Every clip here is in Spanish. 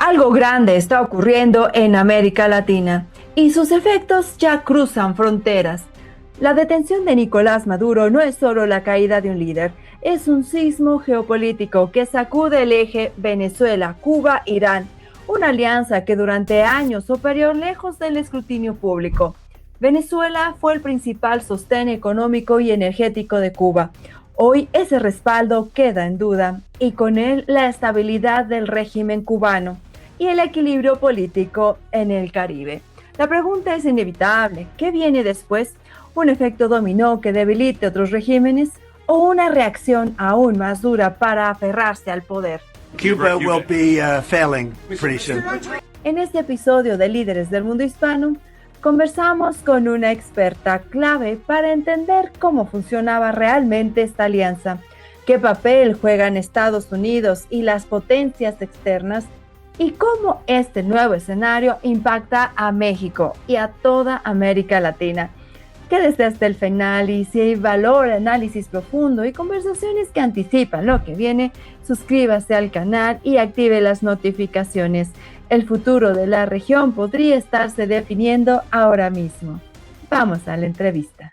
Algo grande está ocurriendo en América Latina y sus efectos ya cruzan fronteras. La detención de Nicolás Maduro no es solo la caída de un líder, es un sismo geopolítico que sacude el eje Venezuela-Cuba-Irán, una alianza que durante años operó lejos del escrutinio público. Venezuela fue el principal sostén económico y energético de Cuba. Hoy ese respaldo queda en duda y con él la estabilidad del régimen cubano y el equilibrio político en el Caribe. La pregunta es inevitable: ¿qué viene después? ¿Un efecto dominó que debilite otros regímenes o una reacción aún más dura para aferrarse al poder? Cuba will be failing pretty soon. En este episodio de Líderes del Mundo Hispano, conversamos con una experta clave para entender cómo funcionaba realmente esta alianza, qué papel juegan Estados Unidos y las potencias externas, y cómo este nuevo escenario impacta a México y a toda América Latina. Quédese hasta el final y si valora análisis profundo y conversaciones que anticipan lo que viene, suscríbase al canal y active las notificaciones. El futuro de la región podría estarse definiendo ahora mismo. Vamos a la entrevista.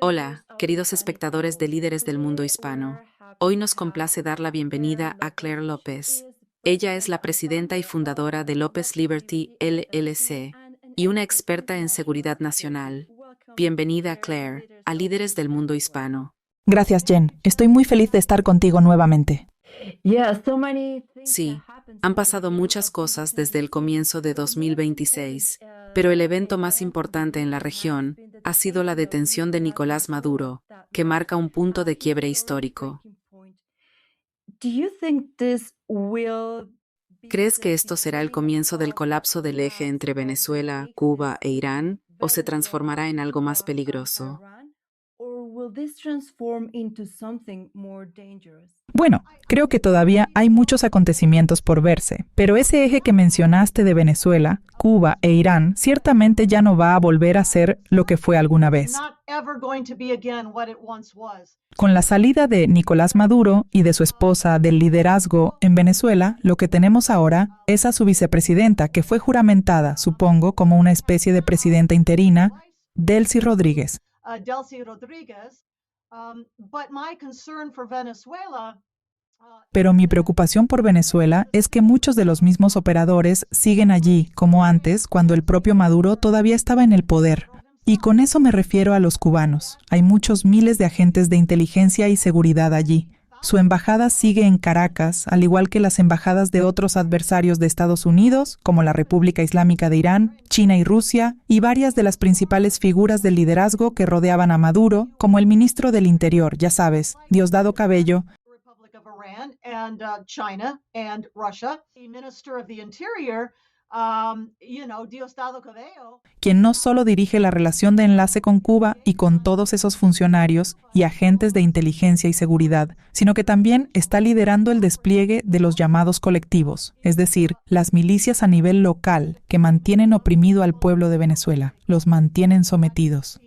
Hola, queridos espectadores de Líderes del Mundo Hispano. Hoy nos complace dar la bienvenida a Claire López. Ella es la presidenta y fundadora de López Liberty LLC y una experta en seguridad nacional. Bienvenida, Claire, a Líderes del Mundo Hispano. Gracias, Jen. Estoy muy feliz de estar contigo nuevamente. Sí, han pasado muchas cosas desde el comienzo de 2026, pero el evento más importante en la región ha sido la detención de Nicolás Maduro, que marca un punto de quiebre histórico. ¿Crees que esto será el comienzo del colapso del eje entre Venezuela, Cuba e Irán, o se transformará en algo más peligroso? Bueno, creo que todavía hay muchos acontecimientos por verse, pero ese eje que mencionaste de Venezuela, Cuba e Irán ciertamente ya no va a volver a ser lo que fue alguna vez. Con la salida de Nicolás Maduro y de su esposa del liderazgo en Venezuela, lo que tenemos ahora es a su vicepresidenta, que fue juramentada, supongo, como una especie de presidenta interina, Delcy Rodríguez. Pero mi preocupación por Venezuela es que muchos de los mismos operadores siguen allí, como antes, cuando el propio Maduro todavía estaba en el poder. Y con eso me refiero a los cubanos. Hay muchos miles de agentes de inteligencia y seguridad allí. Su embajada sigue en Caracas, al igual que las embajadas de otros adversarios de Estados Unidos, como la República Islámica de Irán, China y Rusia, y varias de las principales figuras del liderazgo que rodeaban a Maduro, como el ministro del Interior, ya sabes, Diosdado Cabello, quien no solo dirige la relación de enlace con Cuba y con todos esos funcionarios y agentes de inteligencia y seguridad, sino que también está liderando el despliegue de los llamados colectivos, es decir, las milicias a nivel local que mantienen oprimido al pueblo de Venezuela, los mantienen sometidos.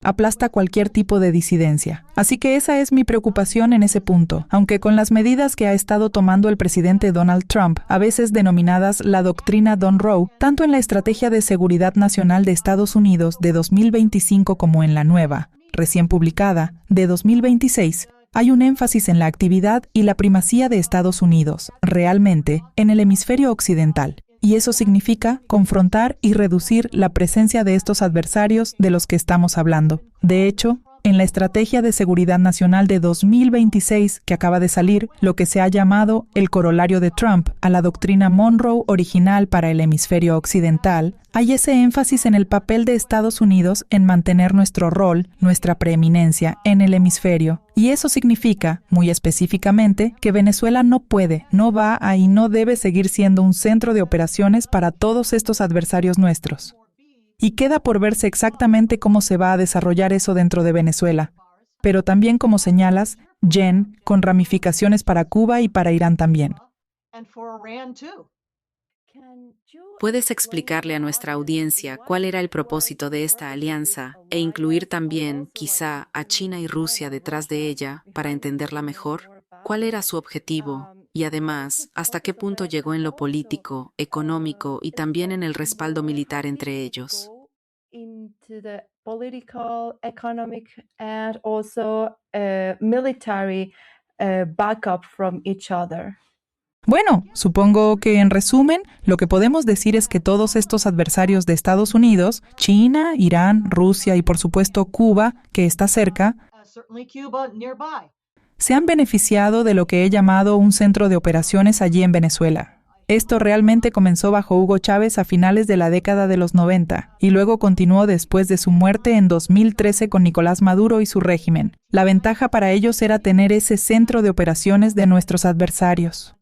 Aplasta cualquier tipo de disidencia. Así que esa es mi preocupación en ese punto, aunque con las medidas que ha estado tomando el presidente Donald Trump, a veces denominadas la doctrina Don Roe, tanto en la Estrategia de Seguridad Nacional de Estados Unidos de 2025 como en la nueva, recién publicada, de 2026, hay un énfasis en la actividad y la primacía de Estados Unidos, realmente, en el hemisferio occidental. Y eso significa confrontar y reducir la presencia de estos adversarios de los que estamos hablando. De hecho, en la Estrategia de Seguridad Nacional de 2026 que acaba de salir, lo que se ha llamado el corolario de Trump a la doctrina Monroe original para el hemisferio occidental, hay ese énfasis en el papel de Estados Unidos en mantener nuestro rol, nuestra preeminencia en el hemisferio. Y eso significa, muy específicamente, que Venezuela no puede, no va a y no debe seguir siendo un centro de operaciones para todos estos adversarios nuestros. Y queda por verse exactamente cómo se va a desarrollar eso dentro de Venezuela. Pero también, como señalas, Jen, con ramificaciones para Cuba y para Irán también. ¿Puedes explicarle a nuestra audiencia cuál era el propósito de esta alianza e incluir también, quizá, a China y Rusia detrás de ella para entenderla mejor? ¿Cuál era su objetivo? Y además, ¿hasta qué punto llegó en lo político, económico y también en el respaldo militar entre ellos? Bueno, supongo que en resumen, lo que podemos decir es que todos estos adversarios de Estados Unidos, China, Irán, Rusia y por supuesto Cuba, que está cerca, se han beneficiado de lo que he llamado un centro de operaciones allí en Venezuela. Esto realmente comenzó bajo Hugo Chávez a finales de la década de los 90 y luego continuó después de su muerte en 2013 con Nicolás Maduro y su régimen. La ventaja para ellos era tener ese centro de operaciones de nuestros adversarios.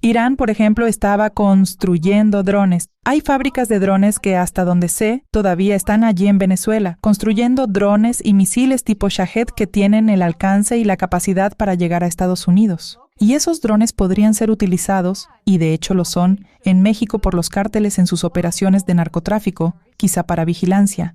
Irán, por ejemplo, estaba construyendo drones. Hay fábricas de drones que, hasta donde sé, todavía están allí en Venezuela, construyendo drones y misiles tipo Shahed que tienen el alcance y la capacidad para llegar a Estados Unidos. Y esos drones podrían ser utilizados, y de hecho lo son, en México por los cárteles en sus operaciones de narcotráfico, quizá para vigilancia,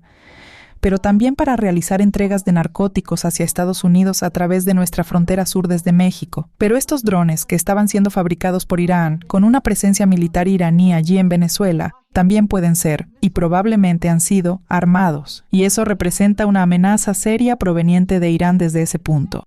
pero también para realizar entregas de narcóticos hacia Estados Unidos a través de nuestra frontera sur desde México. Pero estos drones, que estaban siendo fabricados por Irán, con una presencia militar iraní allí en Venezuela, también pueden ser, y probablemente han sido, armados. Y eso representa una amenaza seria proveniente de Irán desde ese punto.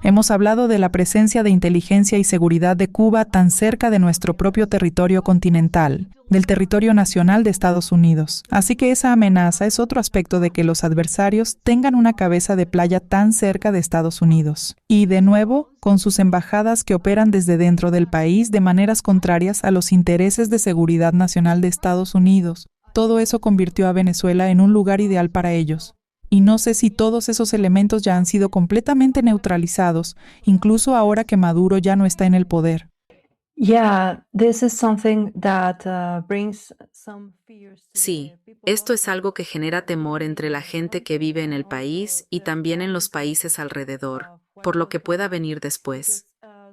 Hemos hablado de la presencia de inteligencia y seguridad de Cuba tan cerca de nuestro propio territorio continental, del territorio nacional de Estados Unidos. Así que esa amenaza es otro aspecto de que los adversarios tengan una cabeza de playa tan cerca de Estados Unidos. Y, de nuevo, con sus embajadas que operan desde dentro del país de maneras contrarias a los intereses de seguridad nacional de Estados Unidos. Todo eso convirtió a Venezuela en un lugar ideal para ellos. Y no sé si todos esos elementos ya han sido completamente neutralizados, incluso ahora que Maduro ya no está en el poder. Sí, esto es algo que genera temor entre la gente que vive en el país y también en los países alrededor, por lo que pueda venir después.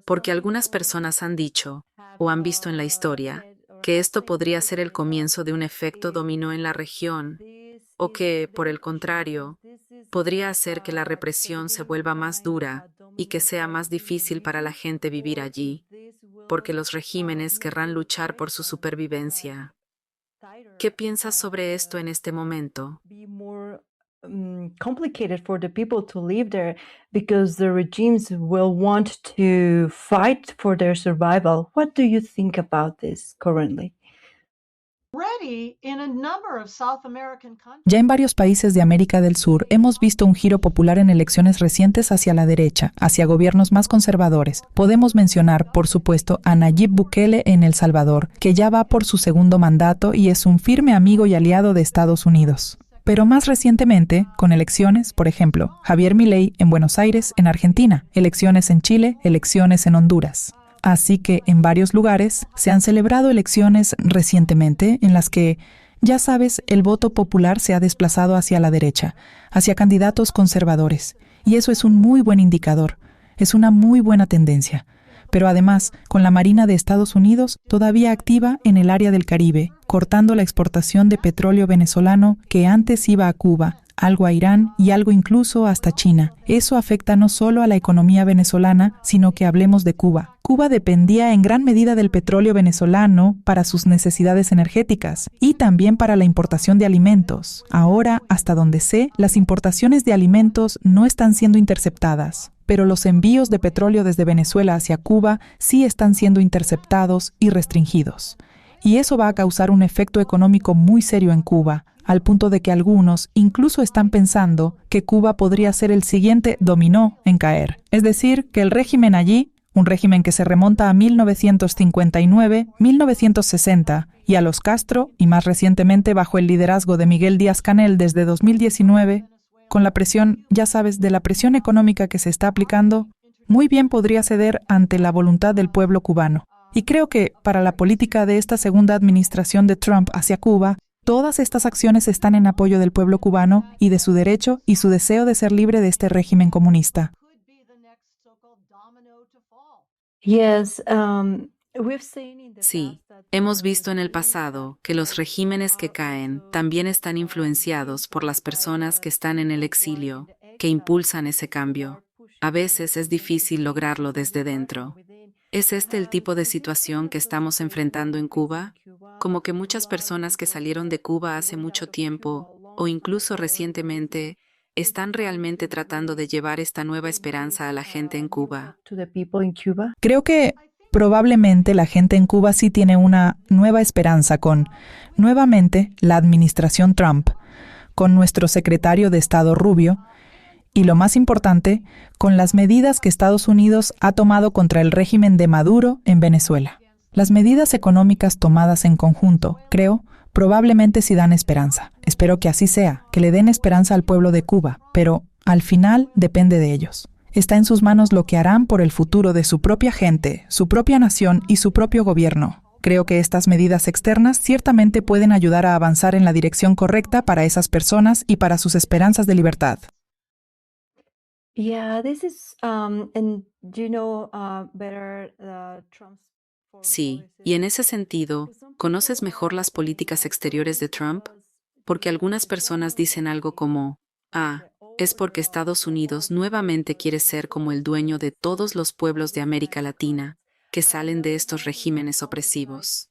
Porque algunas personas han dicho, o han visto en la historia, que esto podría ser el comienzo de un efecto dominó en la región, o que, por el contrario, podría hacer que la represión se vuelva más dura y que sea más difícil para la gente vivir allí, porque los regímenes querrán luchar por su supervivencia. ¿Qué piensas sobre esto en este momento? Complicated for the people to live there because the regimes will want to fight for their survival. What do you think about this currently? Ya en varios países de América del Sur hemos visto un giro popular en elecciones recientes hacia la derecha, hacia gobiernos más conservadores. Podemos mencionar, por supuesto, a Nayib Bukele en El Salvador, que ya va por su segundo mandato y es un firme amigo y aliado de Estados Unidos. Pero más recientemente, con elecciones, por ejemplo, Javier Milei en Buenos Aires, en Argentina, elecciones en Chile, elecciones en Honduras. Así que en varios lugares se han celebrado elecciones recientemente en las que, ya sabes, el voto popular se ha desplazado hacia la derecha, hacia candidatos conservadores. Y eso es un muy buen indicador, es una muy buena tendencia. Pero además, con la Marina de Estados Unidos todavía activa en el área del Caribe, cortando la exportación de petróleo venezolano que antes iba a Cuba, algo a Irán y algo incluso hasta China. Eso afecta no solo a la economía venezolana, sino que hablemos de Cuba. Cuba dependía en gran medida del petróleo venezolano para sus necesidades energéticas y también para la importación de alimentos. Ahora, hasta donde sé, las importaciones de alimentos no están siendo interceptadas, pero los envíos de petróleo desde Venezuela hacia Cuba sí están siendo interceptados y restringidos. Y eso va a causar un efecto económico muy serio en Cuba, al punto de que algunos incluso están pensando que Cuba podría ser el siguiente dominó en caer. Es decir, que el régimen allí, un régimen que se remonta a 1959, 1960, y a los Castro, y más recientemente bajo el liderazgo de Miguel Díaz-Canel desde 2019, con la presión, ya sabes, de la presión económica que se está aplicando, muy bien podría ceder ante la voluntad del pueblo cubano. Y creo que, para la política de esta segunda administración de Trump hacia Cuba, todas estas acciones están en apoyo del pueblo cubano y de su derecho y su deseo de ser libre de este régimen comunista. Sí, hemos visto en el pasado que los regímenes que caen también están influenciados por las personas que están en el exilio, que impulsan ese cambio. A veces es difícil lograrlo desde dentro. ¿Es este el tipo de situación que estamos enfrentando en Cuba? Como que muchas personas que salieron de Cuba hace mucho tiempo, o incluso recientemente, están realmente tratando de llevar esta nueva esperanza a la gente en Cuba. Creo que probablemente la gente en Cuba sí tiene una nueva esperanza con, nuevamente, la administración Trump, con nuestro secretario de Estado Rubio, y lo más importante, con las medidas que Estados Unidos ha tomado contra el régimen de Maduro en Venezuela. Las medidas económicas tomadas en conjunto, creo, probablemente sí dan esperanza. Espero que así sea, que le den esperanza al pueblo de Cuba, pero al final depende de ellos. Está en sus manos lo que harán por el futuro de su propia gente, su propia nación y su propio gobierno. Creo que estas medidas externas ciertamente pueden ayudar a avanzar en la dirección correcta para esas personas y para sus esperanzas de libertad. Sí, y en ese sentido, ¿conoces mejor las políticas exteriores de Trump? Porque algunas personas dicen algo como, es porque Estados Unidos nuevamente quiere ser como el dueño de todos los pueblos de América Latina que salen de estos regímenes opresivos.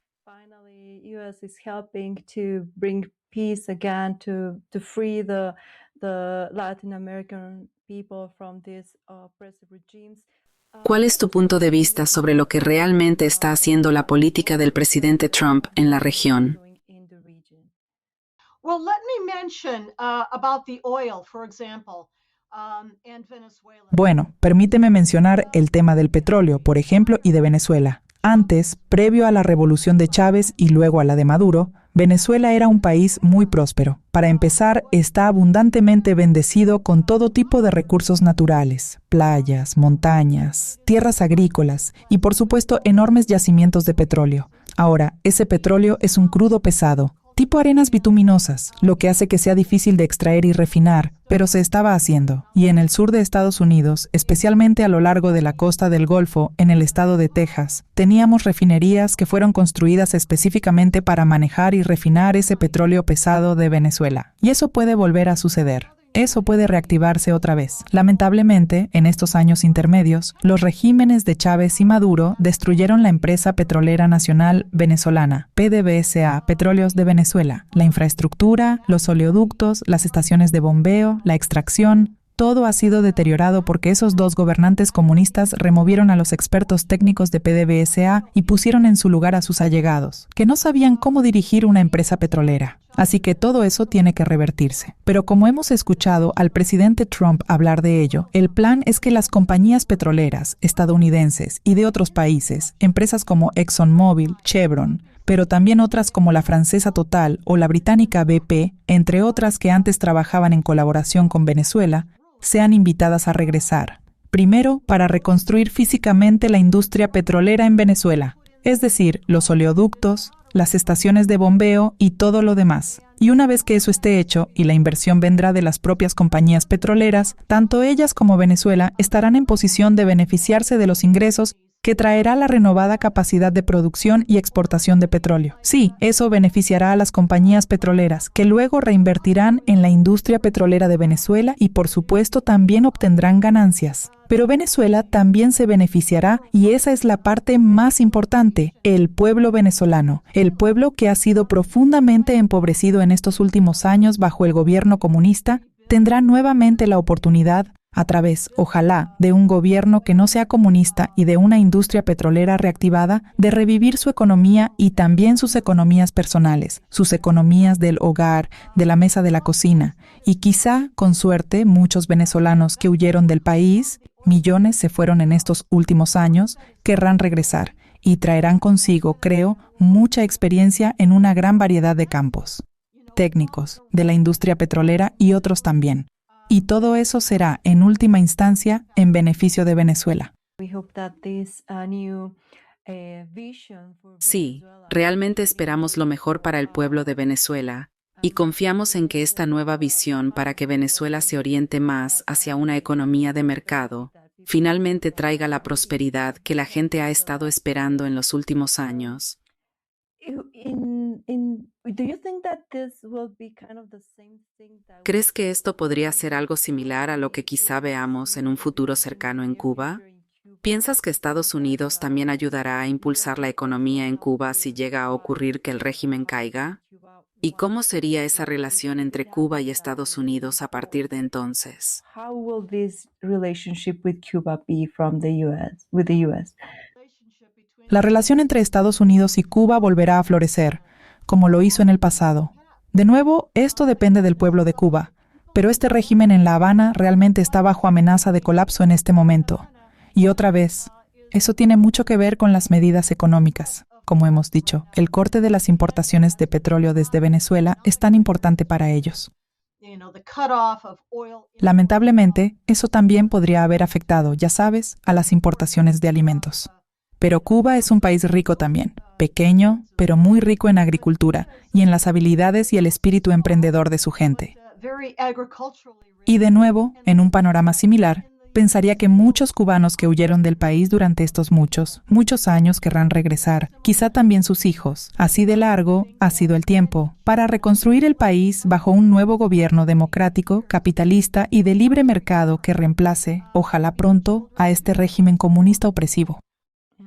¿Cuál es tu punto de vista sobre lo que realmente está haciendo la política del presidente Trump en la región? Well, let me mention about the oil, for example, and Venezuela. Bueno, permíteme mencionar el tema del petróleo, por ejemplo, y de Venezuela. Antes, previo a la revolución de Chávez y luego a la de Maduro, Venezuela era un país muy próspero. Para empezar, está abundantemente bendecido con todo tipo de recursos naturales, playas, montañas, tierras agrícolas y, por supuesto, enormes yacimientos de petróleo. Ahora, ese petróleo es un crudo pesado, tipo arenas bituminosas, lo que hace que sea difícil de extraer y refinar, pero se estaba haciendo. Y en el sur de Estados Unidos, especialmente a lo largo de la costa del Golfo, en el estado de Texas, teníamos refinerías que fueron construidas específicamente para manejar y refinar ese petróleo pesado de Venezuela. Y eso puede volver a suceder. Eso puede reactivarse otra vez. Lamentablemente, en estos años intermedios, los regímenes de Chávez y Maduro destruyeron la empresa petrolera nacional venezolana, PDVSA, Petróleos de Venezuela, la infraestructura, los oleoductos, las estaciones de bombeo, la extracción. Todo ha sido deteriorado porque esos dos gobernantes comunistas removieron a los expertos técnicos de PDVSA y pusieron en su lugar a sus allegados, que no sabían cómo dirigir una empresa petrolera. Así que todo eso tiene que revertirse. Pero como hemos escuchado al presidente Trump hablar de ello, el plan es que las compañías petroleras estadounidenses y de otros países, empresas como ExxonMobil, Chevron, pero también otras como la francesa Total o la británica BP, entre otras que antes trabajaban en colaboración con Venezuela, sean invitadas a regresar. Primero, para reconstruir físicamente la industria petrolera en Venezuela, es decir, los oleoductos, las estaciones de bombeo y todo lo demás. Y una vez que eso esté hecho y la inversión vendrá de las propias compañías petroleras, tanto ellas como Venezuela estarán en posición de beneficiarse de los ingresos que traerá la renovada capacidad de producción y exportación de petróleo. Sí, eso beneficiará a las compañías petroleras, que luego reinvertirán en la industria petrolera de Venezuela y, por supuesto, también obtendrán ganancias. Pero Venezuela también se beneficiará y esa es la parte más importante, el pueblo venezolano, el pueblo que ha sido profundamente empobrecido en estos últimos años bajo el gobierno comunista, tendrá nuevamente la oportunidad a través, ojalá, de un gobierno que no sea comunista y de una industria petrolera reactivada, de revivir su economía y también sus economías personales, sus economías del hogar, de la mesa de la cocina. Y quizá, con suerte, muchos venezolanos que huyeron del país, millones se fueron en estos últimos años, querrán regresar y traerán consigo, creo, mucha experiencia en una gran variedad de campos, técnicos, de la industria petrolera y otros también. Y todo eso será, en última instancia, en beneficio de Venezuela. Sí, realmente esperamos lo mejor para el pueblo de Venezuela y confiamos en que esta nueva visión para que Venezuela se oriente más hacia una economía de mercado finalmente traiga la prosperidad que la gente ha estado esperando en los últimos años. ¿Crees que esto podría ser algo similar a lo que quizá veamos en un futuro cercano en Cuba? ¿Piensas que Estados Unidos también ayudará a impulsar la economía en Cuba si llega a ocurrir que el régimen caiga? ¿Y cómo sería esa relación entre Cuba y Estados Unidos a partir de entonces? La relación entre Estados Unidos y Cuba volverá a florecer, como lo hizo en el pasado. De nuevo, esto depende del pueblo de Cuba, pero este régimen en La Habana realmente está bajo amenaza de colapso en este momento. Y otra vez, eso tiene mucho que ver con las medidas económicas. Como hemos dicho, el corte de las importaciones de petróleo desde Venezuela es tan importante para ellos. Lamentablemente, eso también podría haber afectado, ya sabes, a las importaciones de alimentos. Pero Cuba es un país rico también, pequeño, pero muy rico en agricultura y en las habilidades y el espíritu emprendedor de su gente. Y de nuevo, en un panorama similar, pensaría que muchos cubanos que huyeron del país durante estos muchos años querrán regresar, quizá también sus hijos. Así de largo ha sido el tiempo, para reconstruir el país bajo un nuevo gobierno democrático, capitalista y de libre mercado que reemplace, ojalá pronto, a este régimen comunista opresivo.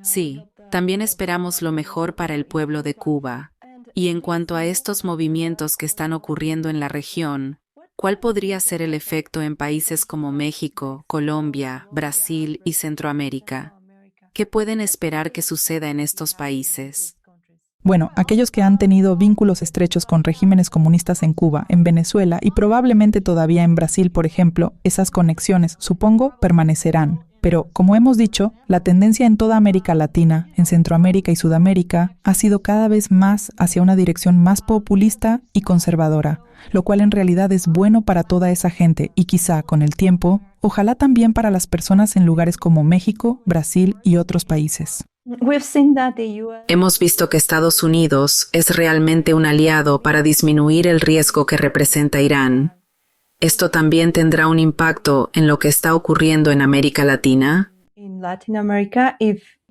Sí, también esperamos lo mejor para el pueblo de Cuba. Y en cuanto a estos movimientos que están ocurriendo en la región, ¿cuál podría ser el efecto en países como México, Colombia, Brasil y Centroamérica? ¿Qué pueden esperar que suceda en estos países? Bueno, aquellos que han tenido vínculos estrechos con regímenes comunistas en Cuba, en Venezuela y probablemente todavía en Brasil, por ejemplo, esas conexiones, supongo, permanecerán. Pero, como hemos dicho, la tendencia en toda América Latina, en Centroamérica y Sudamérica, ha sido cada vez más hacia una dirección más populista y conservadora, lo cual en realidad es bueno para toda esa gente y quizá, con el tiempo, ojalá también para las personas en lugares como México, Brasil y otros países. Hemos visto que Estados Unidos es realmente un aliado para disminuir el riesgo que representa Irán. ¿Esto también tendrá un impacto en lo que está ocurriendo en América Latina?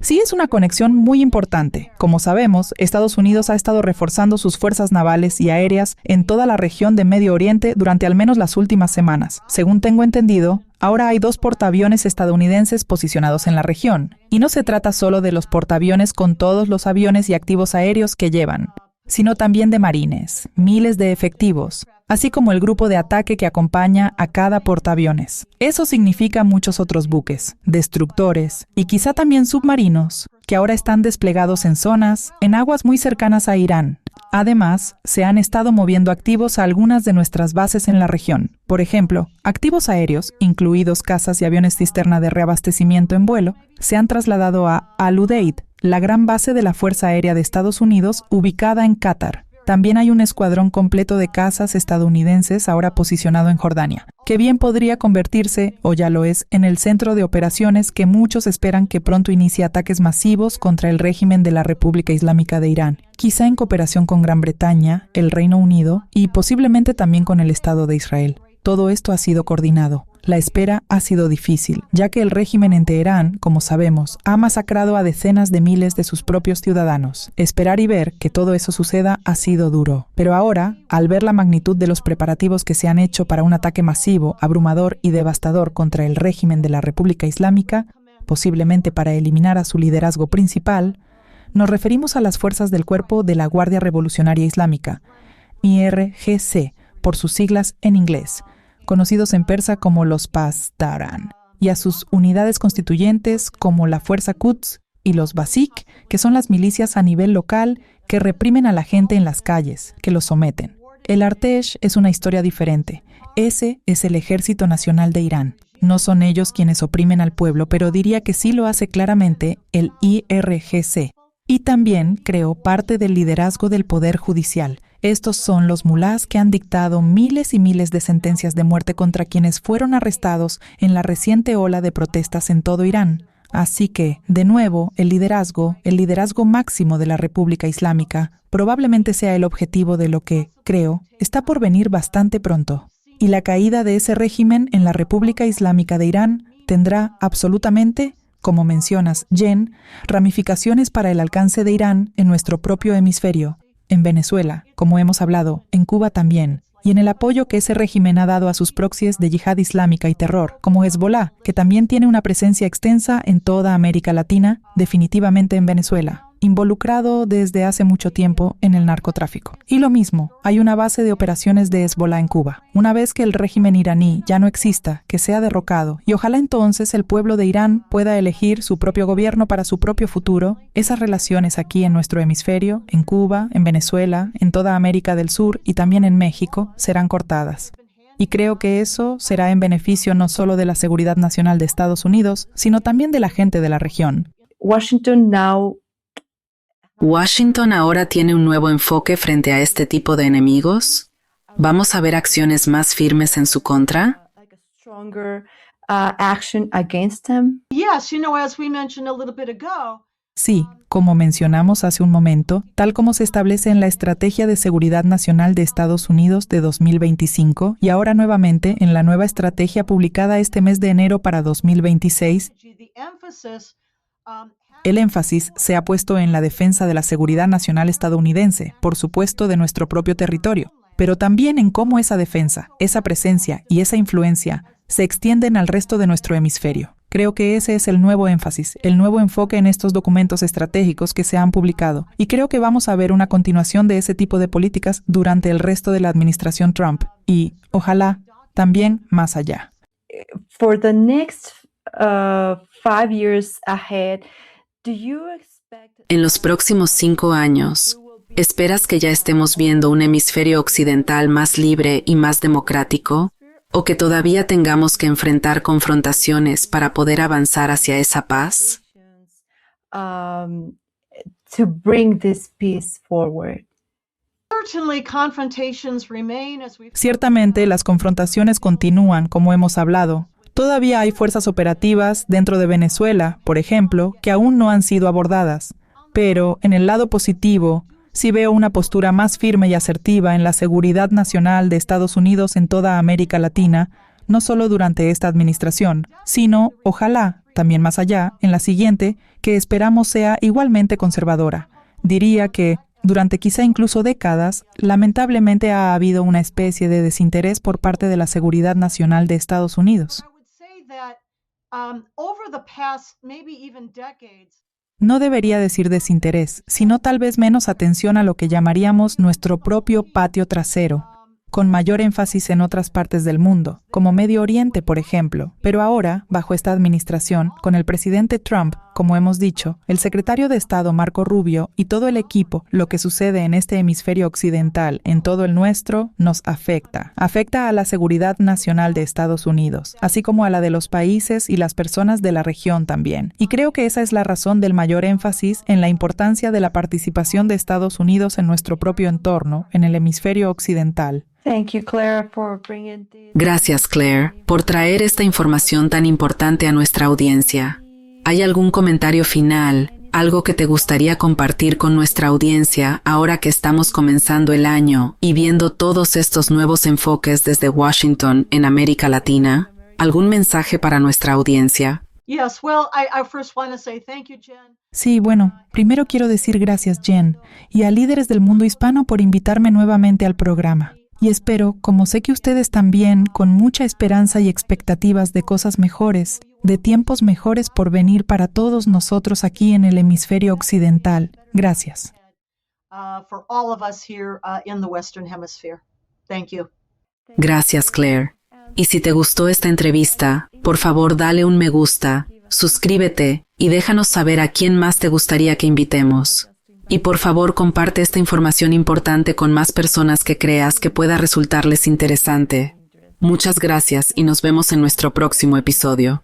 Sí, es una conexión muy importante. Como sabemos, Estados Unidos ha estado reforzando sus fuerzas navales y aéreas en toda la región de Medio Oriente durante al menos las últimas semanas. Según tengo entendido, ahora hay 2 portaaviones estadounidenses posicionados en la región. Y no se trata solo de los portaaviones con todos los aviones y activos aéreos que llevan, sino también de marines, miles de efectivos, así como el grupo de ataque que acompaña a cada portaaviones. Eso significa muchos otros buques, destructores y quizá también submarinos, que ahora están desplegados en zonas, en aguas muy cercanas a Irán. Además, se han estado moviendo activos a algunas de nuestras bases en la región. Por ejemplo, activos aéreos, incluidos cazas y aviones cisterna de reabastecimiento en vuelo, se han trasladado a Al-Udeid, la gran base de la Fuerza Aérea de Estados Unidos ubicada en Qatar. También hay un escuadrón completo de cazas estadounidenses ahora posicionado en Jordania, que bien podría convertirse, o ya lo es, en el centro de operaciones que muchos esperan que pronto inicie ataques masivos contra el régimen de la República Islámica de Irán, quizá en cooperación con Gran Bretaña, el Reino Unido y posiblemente también con el Estado de Israel. Todo esto ha sido coordinado. La espera ha sido difícil, ya que el régimen en Teherán, como sabemos, ha masacrado a decenas de miles de sus propios ciudadanos. Esperar y ver que todo eso suceda ha sido duro. Pero ahora, al ver la magnitud de los preparativos que se han hecho para un ataque masivo, abrumador y devastador contra el régimen de la República Islámica, posiblemente para eliminar a su liderazgo principal, nos referimos a las fuerzas del Cuerpo de la Guardia Revolucionaria Islámica, IRGC, por sus siglas en inglés, conocidos en persa como los Pasdaran, y a sus unidades constituyentes como la Fuerza Quds y los Basik, que son las milicias a nivel local que reprimen a la gente en las calles, que los someten. El Artesh es una historia diferente. Ese es el Ejército Nacional de Irán. No son ellos quienes oprimen al pueblo, pero diría que sí lo hace claramente el IRGC. Y también, creo, parte del liderazgo del Poder Judicial. Estos son los mulás que han dictado miles y miles de sentencias de muerte contra quienes fueron arrestados en la reciente ola de protestas en todo Irán. Así que, de nuevo, el liderazgo máximo de la República Islámica, probablemente sea el objetivo de lo que, creo, está por venir bastante pronto. Y la caída de ese régimen en la República Islámica de Irán tendrá absolutamente, como mencionas, Jen, ramificaciones para el alcance de Irán en nuestro propio hemisferio, en Venezuela, como hemos hablado, en Cuba también, y en el apoyo que ese régimen ha dado a sus proxies de yihad islámica y terror, como Hezbollah, que también tiene una presencia extensa en toda América Latina, definitivamente en Venezuela, involucrado desde hace mucho tiempo en el narcotráfico. Y lo mismo, hay una base de operaciones de Hezbollah en Cuba. Una vez que el régimen iraní ya no exista, que sea derrocado, y ojalá entonces el pueblo de Irán pueda elegir su propio gobierno para su propio futuro, esas relaciones aquí en nuestro hemisferio, en Cuba, en Venezuela, en toda América del Sur y también en México, serán cortadas. Y creo que eso será en beneficio no solo de la seguridad nacional de Estados Unidos, sino también de la gente de la región. ¿Washington ahora tiene un nuevo enfoque frente a este tipo de enemigos? ¿Vamos a ver acciones más firmes en su contra? Yes, as we mentioned a little bit ago. Sí, como mencionamos hace un momento, tal como se establece en la Estrategia de Seguridad Nacional de Estados Unidos de 2025 y ahora nuevamente en la nueva estrategia publicada este mes de enero para 2026, el énfasis se ha puesto en la defensa de la seguridad nacional estadounidense, por supuesto de nuestro propio territorio, pero también en cómo esa defensa, esa presencia y esa influencia se extienden al resto de nuestro hemisferio. Creo que ese es el nuevo énfasis, el nuevo enfoque en estos documentos estratégicos que se han publicado, y creo que vamos a ver una continuación de ese tipo de políticas durante el resto de la administración Trump, y, ojalá, también más allá. For the next 5 years ahead, en los próximos 5 años, ¿esperas que ya estemos viendo un hemisferio occidental más libre y más democrático? ¿O que todavía tengamos que enfrentar confrontaciones para poder avanzar hacia esa paz? To bring this peace forward. Ciertamente, las confrontaciones continúan, como hemos hablado. Todavía hay fuerzas operativas dentro de Venezuela, por ejemplo, que aún no han sido abordadas. Pero, en el lado positivo, sí veo una postura más firme y asertiva en la seguridad nacional de Estados Unidos en toda América Latina, no solo durante esta administración, sino, ojalá, también más allá, en la siguiente, que esperamos sea igualmente conservadora. Diría que, durante quizá incluso décadas, lamentablemente ha habido una especie de desinterés por parte de la seguridad nacional de Estados Unidos. No debería decir desinterés, sino tal vez menos atención a lo que llamaríamos nuestro propio patio trasero, con mayor énfasis en otras partes del mundo, como Medio Oriente, por ejemplo. Pero ahora, bajo esta administración, con el presidente Trump, como hemos dicho, el secretario de Estado Marco Rubio y todo el equipo, lo que sucede en este hemisferio occidental, en todo el nuestro, nos afecta. Afecta a la seguridad nacional de Estados Unidos, así como a la de los países y las personas de la región también. Y creo que esa es la razón del mayor énfasis en la importancia de la participación de Estados Unidos en nuestro propio entorno, en el hemisferio occidental. Gracias, Claire, por traer esta información tan importante a nuestra audiencia. ¿Hay algún comentario final, algo que te gustaría compartir con nuestra audiencia ahora que estamos comenzando el año y viendo todos estos nuevos enfoques desde Washington en América Latina? ¿Algún mensaje para nuestra audiencia? Sí, bueno, primero quiero decir gracias, Jen, y a líderes del mundo hispano por invitarme nuevamente al programa. Y espero, como sé que ustedes también, con mucha esperanza y expectativas de cosas mejores, de tiempos mejores por venir para todos nosotros aquí en el hemisferio occidental. Gracias. Gracias, Claire. Y si te gustó esta entrevista, por favor dale un me gusta, suscríbete y déjanos saber a quién más te gustaría que invitemos. Y por favor comparte esta información importante con más personas que creas que pueda resultarles interesante. Muchas gracias y nos vemos en nuestro próximo episodio.